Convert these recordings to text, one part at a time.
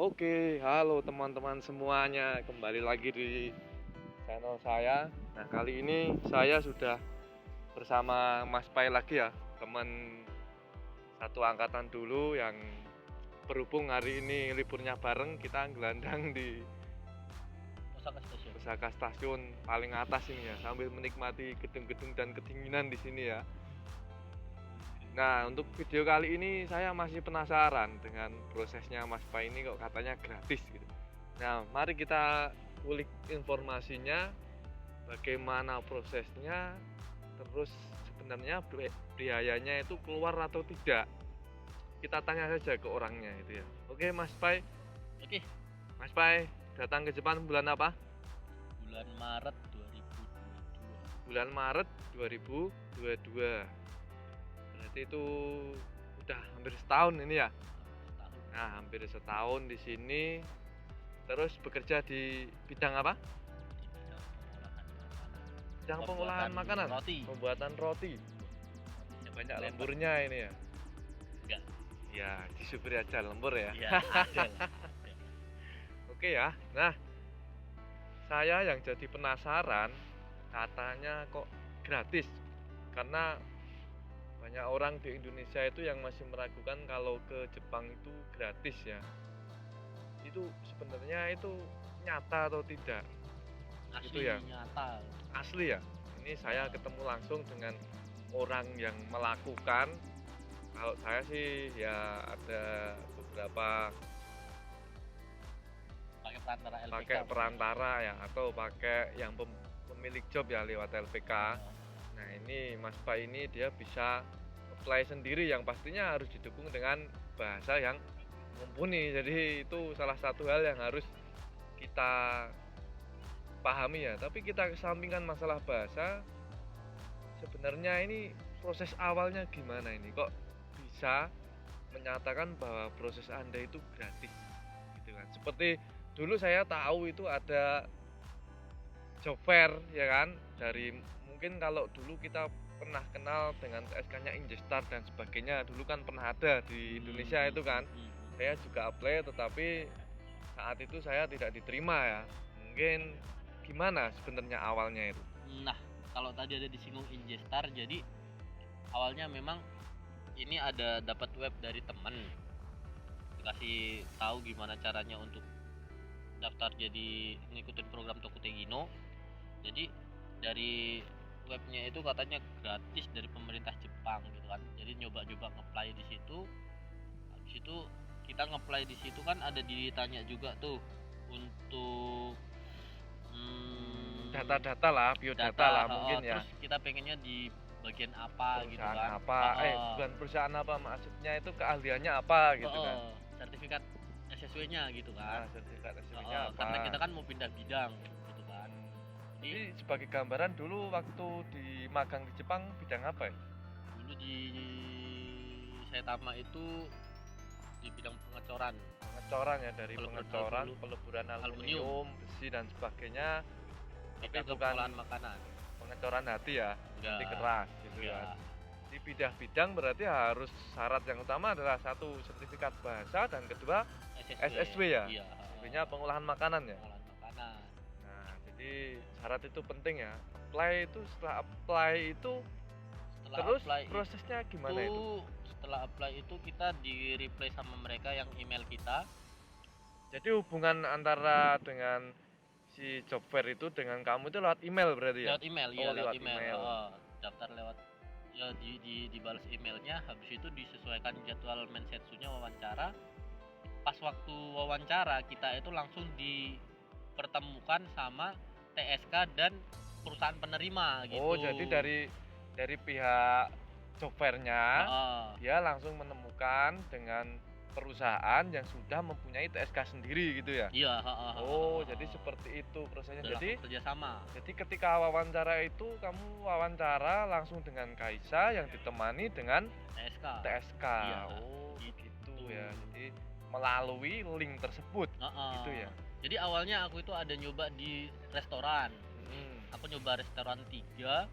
Oke, halo teman-teman semuanya, kembali lagi di channel saya. Nah, kali ini saya sudah bersama Mas Pai lagi ya, teman satu angkatan dulu yang berhubung hari ini liburnya bareng, kita gelandang di Osaka Station. Osaka Stasiun paling atas ini ya, sambil menikmati gedung-gedung dan kedinginan di sini ya. Nah, untuk video kali ini saya masih penasaran dengan prosesnya Mas Pai ini kok katanya gratis gitu. Nah, mari kita kulik informasinya, bagaimana prosesnya, terus sebenarnya biayanya itu keluar atau tidak. Kita tanya saja ke orangnya itu ya. Oke, Mas Pai. Oke, Mas Pai datang ke Jepang bulan apa? bulan Maret 2022. Bulan Maret 2022. Berarti itu udah hampir setahun ini ya. Setahun. Nah, hampir setahun di sini. Terus bekerja di bidang apa? Di Bidang pengolahan makanan. Roti. Pembuatan roti. Banyak lemburnya ini ya. Enggak. Ya, disupir aja lembur ya. Iya, ada lah. Oke ya. Nah, saya yang jadi penasaran, katanya kok gratis. Karena banyak orang di Indonesia itu yang masih meragukan kalau ke Jepang itu gratis ya. Itu sebenarnya itu nyata atau tidak? Asli Gitu ya. nyata. Asli ya. Ini saya ketemu langsung dengan orang yang melakukan. Kalau saya sih ya ada beberapa pakai perantara ya, atau pakai yang pemilik job ya lewat LPK. Nah, ini Mas Pai ini dia bisa apply sendiri yang pastinya harus didukung dengan bahasa yang mumpuni. Jadi itu salah satu hal yang harus kita pahami ya. Tapi kita kesampingkan masalah bahasa, sebenarnya ini proses awalnya gimana ini? Kok bisa menyatakan bahwa proses Anda itu gratis gitu kan? Seperti dulu saya tahu itu ada job fair ya kan, dari mungkin kalau dulu kita pernah kenal dengan TSK-nya Injestar dan sebagainya, dulu kan pernah ada di Indonesia itu kan. Saya juga apply, tetapi saat itu saya tidak diterima ya. Mungkin gimana sebenarnya awalnya itu? Nah, kalau tadi ada disinggung Injestar, jadi awalnya memang ini ada dapat web dari teman, dikasih tahu gimana caranya untuk daftar jadi ngikutin program Tokutegino. Jadi dari webnya itu katanya gratis dari pemerintah Jepang gitu kan. Jadi nyoba-nyoba nge-apply di situ. Habis itu kita nge-apply di situ kan ada ditanya juga tuh untuk data-data lah, biodata lah mungkin ya. Terus kita pengennya di bagian apa gitu kan. Apa? Bukan perusahaan apa, maksudnya itu keahliannya apa gitu kan. Sertifikat SSW-nya gitu kan. Nah, sertifikat SSW-nya apa? Karena kita kan mau pindah bidang gitu kan. Jadi sebagai gambaran dulu waktu di magang di Jepang bidang apa ya? Dulu di Saitama itu di bidang pengecoran Ya, dari pengecoran, peleburan aluminium, besi dan sebagainya. Tapi itu kan pengolahan makanan. Pengecoran hati ya, hati keras gitu kan. Di bidang berarti harus syarat yang utama adalah satu sertifikat bahasa dan kedua SSW ya. Iya. Sebenarnya pengolahan makanan ya. Pengolahan makanan. Nah, jadi syarat itu penting ya. Setelah apply itu terus prosesnya gimana itu? Setelah apply itu kita di reply sama mereka yang email kita. Jadi hubungan antara dengan si job fair itu dengan kamu itu lewat email berarti ya? Lewat email, iya lewat email. Daftar lewat ya dibalas emailnya, habis itu disesuaikan jadwal mensetsunya wawancara. Pas waktu wawancara kita itu langsung dipertemukan sama TSK dan perusahaan penerima gitu. Oh, jadi dari pihak job fair-nya dia langsung menemukan dengan perusahaan yang sudah mempunyai TSK sendiri gitu ya? Iya. Jadi seperti itu prosesnya. Jadi kerjasama. Jadi ketika wawancara itu kamu wawancara langsung dengan Kaisa yang ditemani dengan TSK. Iya, gitu ya. Jadi melalui link tersebut gitu ya. Jadi awalnya aku itu ada nyoba di restoran. Aku nyoba restoran 3,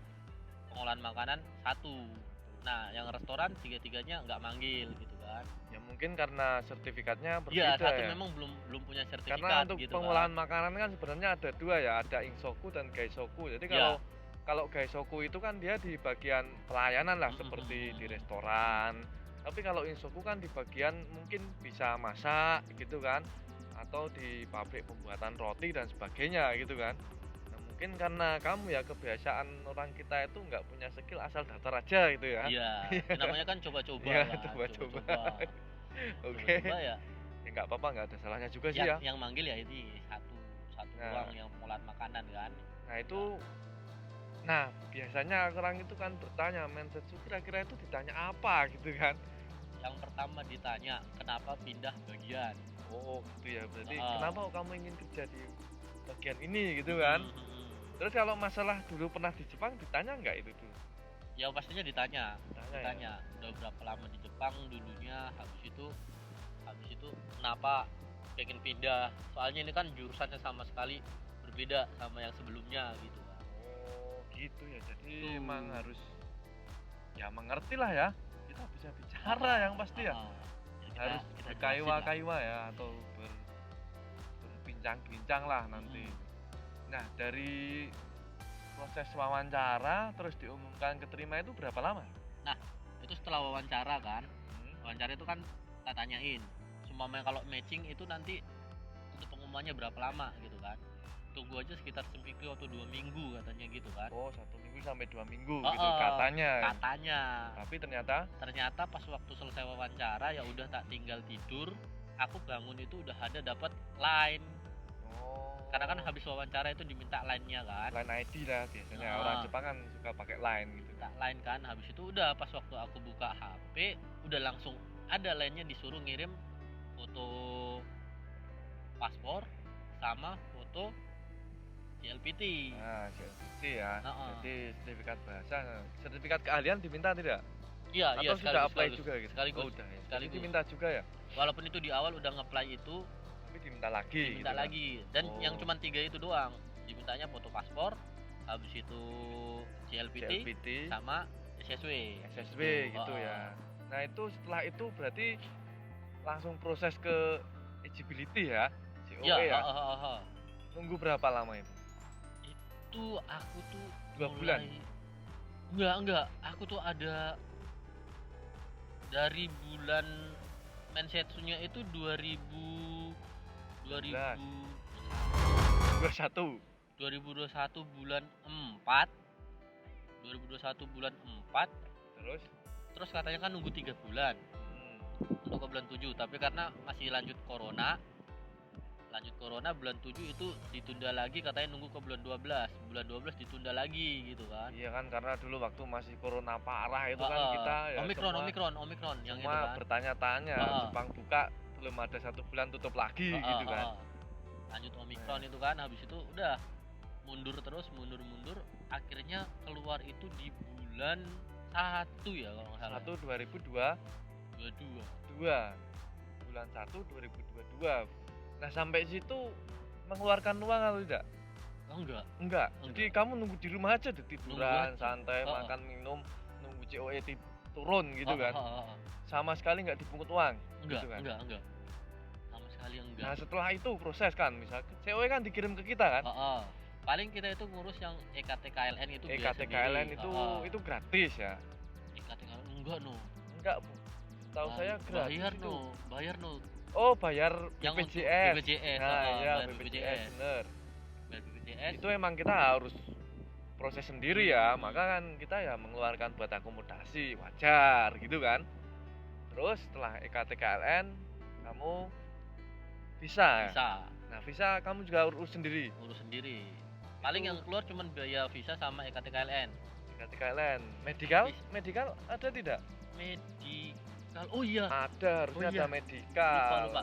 pengolahan makanan 1. Nah, yang restoran 3-3-nya nggak manggil gitu kan. kan. Ya mungkin karena sertifikatnya Iya, berbeda satu ya. memang belum punya Karena sertifikat untuk gitu pengolahan kan. makanan kan sebenarnya ada dua ya, ada Insoku dan Gaisoku. Jadi Iya. kalau Gaisoku itu kan dia di bagian pelayanan lah, seperti di restoran. Tapi kalau Insoku kan di bagian mungkin bisa masak gitu kan, atau di pabrik pembuatan roti dan sebagainya gitu kan. Nah, mungkin karena kamu ya kebiasaan orang kita itu nggak punya skill, asal daftar aja gitu ya. Iya, ya namanya kan coba-coba Iya, lah, coba-coba. Oke. Oke. Ya, Ya nggak apa-apa, nggak ada salahnya juga sih ya. yang manggil ya ini satu Nah. doang yang pengolahan makanan kan. Nah itu, nah biasanya orang itu kan bertanya, Mensetsu kira-kira itu ditanya apa gitu kan. Yang pertama ditanya, kenapa pindah bagian? Oh gitu ya, berarti Ah. kenapa kamu ingin kerja di bagian ini gitu kan. Terus kalau masalah dulu pernah di Jepang ditanya nggak itu dulu? Ya pastinya ditanya. Ya? Udah berapa lama di Jepang dulunya, habis itu kenapa pengen pindah? Soalnya ini kan jurusannya sama sekali berbeda sama yang sebelumnya gitu kan. Oh gitu ya, jadi Tuh. emang harus ya mengerti lah ya, kita bisa bicara yang pasti ya. Ya, Harus kita berkaiwa-kaiwa ya, atau berbincang-bincang lah nanti. Nah dari proses wawancara terus diumumkan keterima itu berapa lama? itu setelah wawancara kan. Hmm. Wawancara itu kan tak tanyain semua kalau matching itu nanti untuk pengumumannya berapa lama gitu kan. Tunggu aja sekitar seminggu atau 2 minggu katanya gitu kan. Oh 1 minggu sampai 2 minggu Oh, gitu katanya. Katanya. Tapi ternyata Pas waktu selesai wawancara ya udah tak tinggal tidur, aku bangun itu udah ada dapat line. Karena kan habis wawancara itu diminta line-nya kan. line ID lah biasanya, Ah. orang Jepang kan suka pakai line gitu. Minta line kan, habis itu udah pas waktu aku buka HP udah langsung ada line-nya, disuruh ngirim foto paspor sama foto CLPT. Nah, CLPT ya. Heeh. Jadi sertifikat bahasa, sertifikat keahlian diminta tidak? Iya, Atau sudah apply sekaligus. juga gitu? Sekaligus. Oh, udah ya. Jadi Sekaligus. diminta juga ya? Walaupun itu di awal udah nge-apply itu, Tapi diminta lagi diminta gitu kan? lagi. Dan Oh. yang cuma 3 itu doang. Dimintanya foto paspor, habis itu CLPT, CLPT, sama SSW. SSB gitu ya. Nah itu setelah itu berarti langsung proses ke eligibility ya, COE Iya, ya. heeh. Nunggu berapa lama itu? Itu aku tuh 2 bulan? Enggak. Aku tuh ada dari bulan Mensetsunya itu 21. 2021 bulan 4. 2021 bulan 4. Terus katanya kan nunggu 3 bulan untuk ke bulan 7, tapi karena masih lanjut corona bulan 7 itu ditunda lagi, katanya nunggu ke bulan 12 ditunda lagi gitu kan. Iya kan, karena dulu waktu masih corona parah itu kan kita ya Omikron yang itu semua kan. bertanya-tanya, Jepang buka belum ada 1 bulan tutup lagi gitu kan. Lanjut Omikron itu kan, habis itu udah mundur terus, mundur, akhirnya keluar itu di bulan 1 ya kalau nggak salah. 1 2022 bulan 1 2022. Nah sampai situ mengeluarkan uang atau tidak? Oh, Enggak. Jadi kamu nunggu di rumah aja, tiduran, santai, Oh. makan minum, nunggu COE turun gitu kan. Sama sekali nggak dipungut uang. Enggak, gitu kan? enggak. Sama sekali enggak. Nah setelah itu proses kan, misal COE kan dikirim ke kita kan. Paling kita itu ngurus yang EKTKLN itu biaya EKTKLN sendiri. itu gratis ya? EKTKLN enggak no. Enggak, tahu saya gratis Bayar no. Oh bayar Yang untuk BPJS. BPJS. Nah iya bayar BPJS bener. Bayar BPJS. Itu emang kita harus proses sendiri ya, maka kan kita ya mengeluarkan buat akomodasi, wajar gitu kan. Terus setelah EKTKLN kamu visa. Nah visa kamu juga urus sendiri. Paling yang keluar cuma biaya visa sama EKTKLN. EKTKLN. Medical ada tidak? Medical. Oh iya. Ada, harusnya Oh iya. ada medical. Lupa.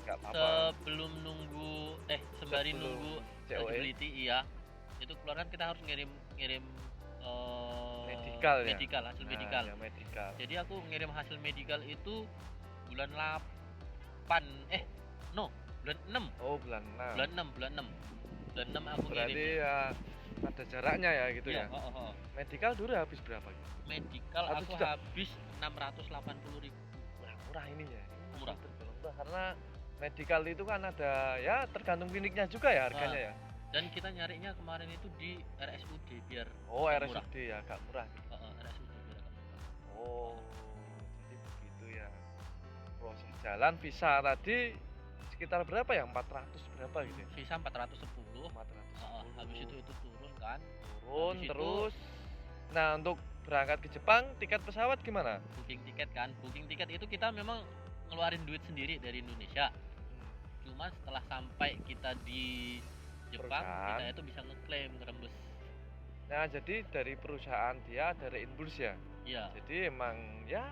Enggak apa-apa. Sebelum nunggu sembari Sebelum nunggu COE. eligibility, iya. Itu keluar kan kita harus ngirim Medical ya? hasil Nah, medical. ya, medical. Jadi aku ngirim hasil medical itu bulan 8 bulan 6. Oh bulan 6. Bulan 6 aku Berarti ngirim. ya ada jaraknya ya gitu Iya, ya. Medical dulu habis berapa gitu? Medical 1 aku juta? habis 680.000. murah ini ya. Ini masih Murah. tergolong murah karena medical itu kan ada ya tergantung kliniknya juga ya harganya ya. Dan kita nyarinya kemarin itu di RSUD biar Oh, agak RSUD ya agak murah. RSUD biar agak murah. Oh, jadi begitu ya. Proses jalan visa tadi sekitar berapa ya? 400 berapa gitu ya? Visa 410. 410. Habis itu turun kan. Turun habis itu- terus. Nah, untuk berangkat ke Jepang tiket pesawat gimana? Booking tiket kan. Booking tiket itu kita memang ngeluarin duit sendiri dari Indonesia. Cuma setelah sampai kita di Jepang, Perusahaan. kita itu bisa ngeklaim ngerembes. Nah, jadi dari perusahaan dia ada reimburse ya. Iya, Jadi emang ya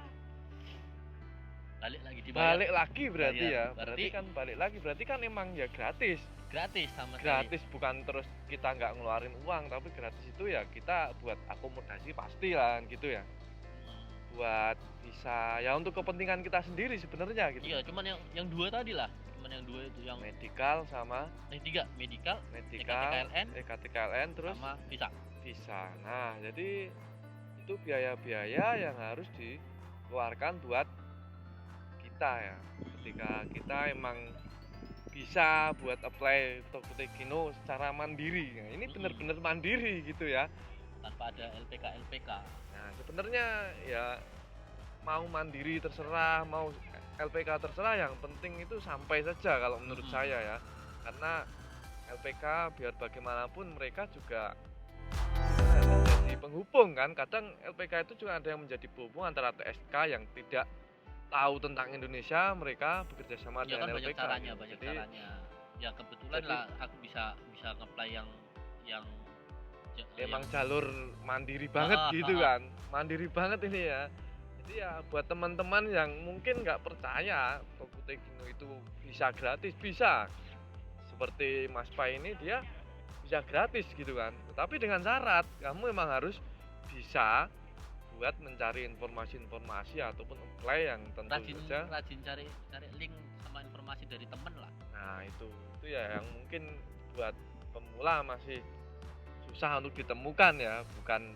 balik lagi dibayar. balik lagi berarti Bayar. ya. Berarti- Berarti kan balik lagi. Berarti kan emang ya gratis. Gratis sama sekali. Gratis bukan terus kita nggak ngeluarin uang, tapi gratis itu ya kita buat akomodasi pasti lah gitu ya. Hmm. Buat bisa ya untuk kepentingan kita sendiri sebenarnya gitu. Iya, cuman yang dua tadi lah. Cuman yang dua itu yang Medical sama tiga, medical, medical, EKTKLN, EKTKLN terus sama visa. visa. Nah, jadi itu biaya-biaya yang harus dikeluarkan buat kita ya. Ketika kita emang bisa buat apply Tokutekino secara mandiri. Nah, ini benar-benar mandiri gitu ya. Tanpa ada LPK. Nah, sebenarnya ya mau mandiri terserah, mau LPK terserah, yang penting itu sampai saja kalau menurut saya ya. Karena LPK biar bagaimanapun mereka juga menjadi penghubung kan. Kadang LPK itu juga ada yang menjadi penghubung antara TSK yang tidak tahu tentang Indonesia, mereka bekerja sama Ya kan dengan banyak LPK. caranya, gitu. banyak Jadi, caranya. Ya kebetulan jadi- lah aku bisa nge-apply yang emang jalur mandiri banget gitu kan, mandiri banget ini ya. Jadi ya buat teman-teman yang mungkin nggak percaya Tokutekino itu bisa gratis, bisa seperti Mas Pai ini dia bisa gratis gitu kan, tapi dengan syarat kamu memang harus bisa buat mencari informasi-informasi ataupun apply yang tentu saja. rajin cari link sama informasi dari temen lah. Nah itu ya yang mungkin buat pemula masih susah untuk ditemukan ya, bukan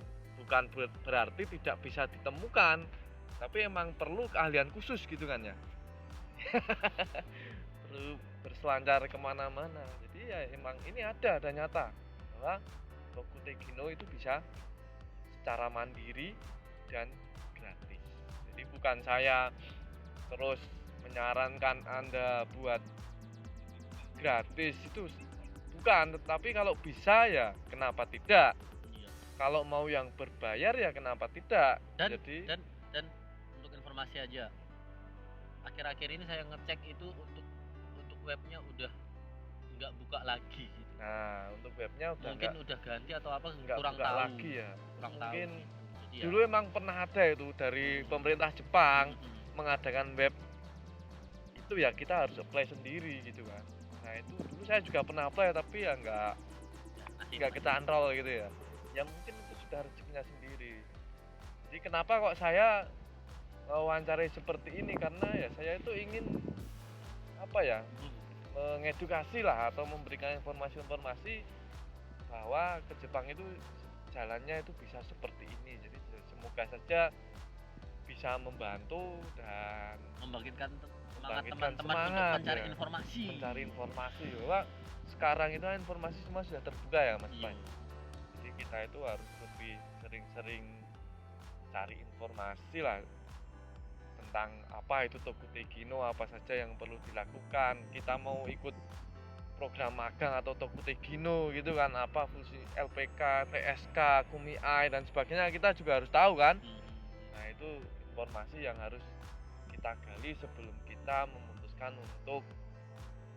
berarti tidak bisa ditemukan, tapi emang perlu keahlian khusus gitu kan ya. Perlu berselancar kemana-mana. Jadi ya emang ini ada nyata bahwa Tokutekino itu bisa secara mandiri dan gratis. Jadi bukan saya terus menyarankan Anda buat gratis itu, bukan, tetapi kalau bisa ya kenapa tidak, Iya. kalau mau yang berbayar ya kenapa tidak. Dan Jadi dan untuk informasi aja, akhir-akhir ini saya ngecek itu untuk webnya udah nggak buka lagi gitu. nah untuk webnya udah Mungkin udah ganti atau apa nggak kurang buka tahu. lagi ya. Kurang Mungkin tahu. Jadi ya, dulu emang pernah ada itu dari pemerintah Jepang mengadakan web itu ya kita harus apply sendiri gitu kan. Nah itu dulu saya juga pernah apply tapi ya nggak ketantol gitu ya. Ya mungkin itu sudah rezekinya sendiri. Jadi kenapa kok saya wawancarai seperti ini, karena ya saya itu ingin apa ya, mengedukasi lah atau memberikan informasi-informasi bahwa ke Jepang itu jalannya itu bisa seperti ini. Jadi semoga saja bisa membantu dan membangkitkan semangat Membangkitkan teman-teman untuk semangat, mencari ya. informasi. mencari informasi bahwa sekarang itu informasi semua sudah terbuka ya Mas Iya. Pai. Jadi kita itu harus lebih sering-sering cari informasi lah tentang apa itu Tokutekino, apa saja yang perlu dilakukan. Kita mau ikut program magang atau Tokutekino gitu kan, apa fungsi LPK, TSK, KUMI-ai dan sebagainya, kita juga harus tahu kan. Nah itu informasi yang harus kita gali sebelum kita memutuskan untuk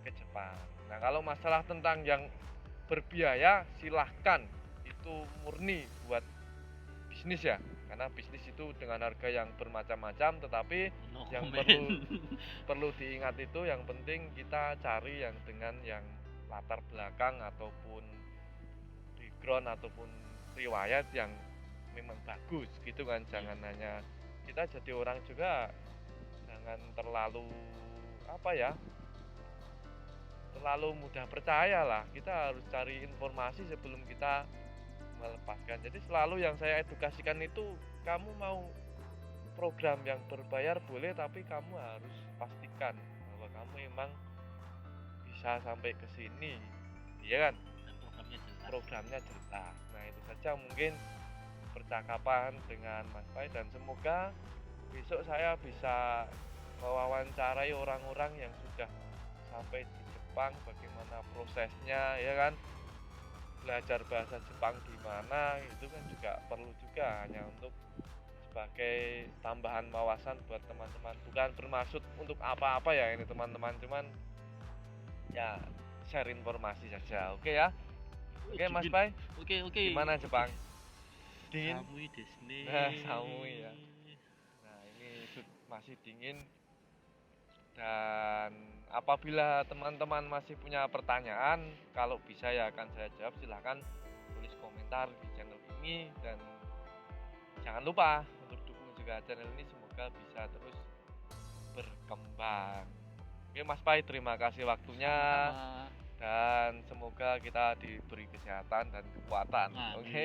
ke Jepang. Nah kalau masalah tentang yang berbiaya silahkan, itu murni buat bisnis ya, karena bisnis itu dengan harga yang bermacam-macam, tetapi No yang comment. perlu diingat itu yang penting kita cari yang dengan yang latar belakang ataupun background ataupun riwayat yang memang bagus gitu kan. Jangan hanya kita jadi orang juga jangan terlalu apa ya, terlalu mudah percaya lah. Kita harus cari informasi sebelum kita melepaskan. Jadi selalu yang saya edukasikan itu, kamu mau program yang berbayar boleh, tapi kamu harus pastikan bahwa kamu emang bisa sampai ke sini, iya kan? Dan programnya jelas. Programnya jelas. Nah itu saja mungkin percakapan dengan Mas Pai, dan semoga besok saya bisa mewawancarai orang-orang yang sudah sampai di Jepang, bagaimana prosesnya, ya kan? Belajar bahasa Jepang di mana, itu kan juga perlu juga, hanya untuk sebagai tambahan wawasan buat teman-teman, bukan bermaksud untuk apa-apa ya ini teman-teman, cuman ya share informasi saja. Oke ya. Oke Mas Pai, Oke. gimana Jepang? Dingin? Samui desu ne. Samui ya. Nah ini masih dingin, dan apabila teman-teman masih punya pertanyaan, kalau bisa ya akan saya jawab, silahkan tulis komentar di channel ini, dan jangan lupa untuk dukung juga channel ini, semoga bisa terus berkembang. Oke Mas Pai, terima kasih waktunya. Sama-sama. Dan semoga kita diberi kesehatan dan kekuatan. Amin. Oke.